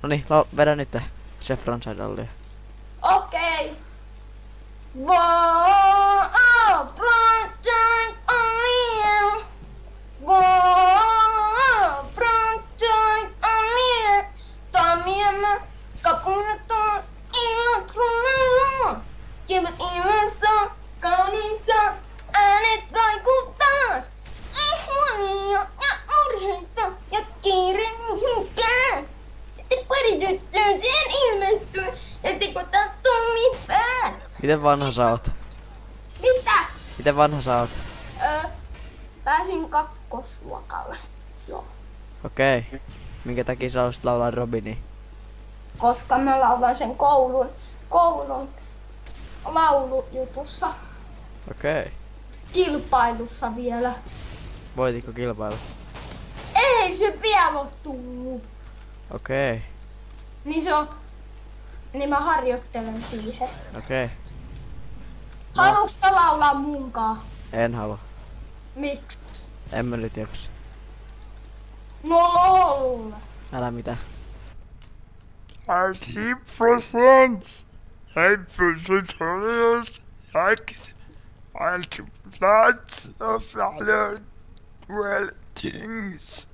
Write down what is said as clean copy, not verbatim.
Noniin, vedä nyt se frontside allia. Okei. Wow, frontside allia. Wow, frontside allia. Toimiemme kapulla taas illat runnellaan. Kevät ilmassa kauniita äänet kaikuu taas. Ihmania ja murheita ja kiire mihinkään. Sitten pari tyttöä siihen ilmestyy ja tikottaa tummi pään. Miten vanha sä oot? Mitä? Miten vanha sä oot? Pääsin kakkosluokalle. Joo. Okei. Minkä takia sä haluaisit laulaa Robinia? Koska mä laulan sen koulun laulujutussa. Okei. Kilpailussa vielä. Voititko kilpailu? Ei se vielä oo tullut. Okei. Niin mä harjoittelen siihen. Okei. Haluuks sä laulaa munkaan? En halua. Miksi? En mä nyt jaksa. No laula. Älä mitä. I keep presents and tutorials like I keep lots of other well things.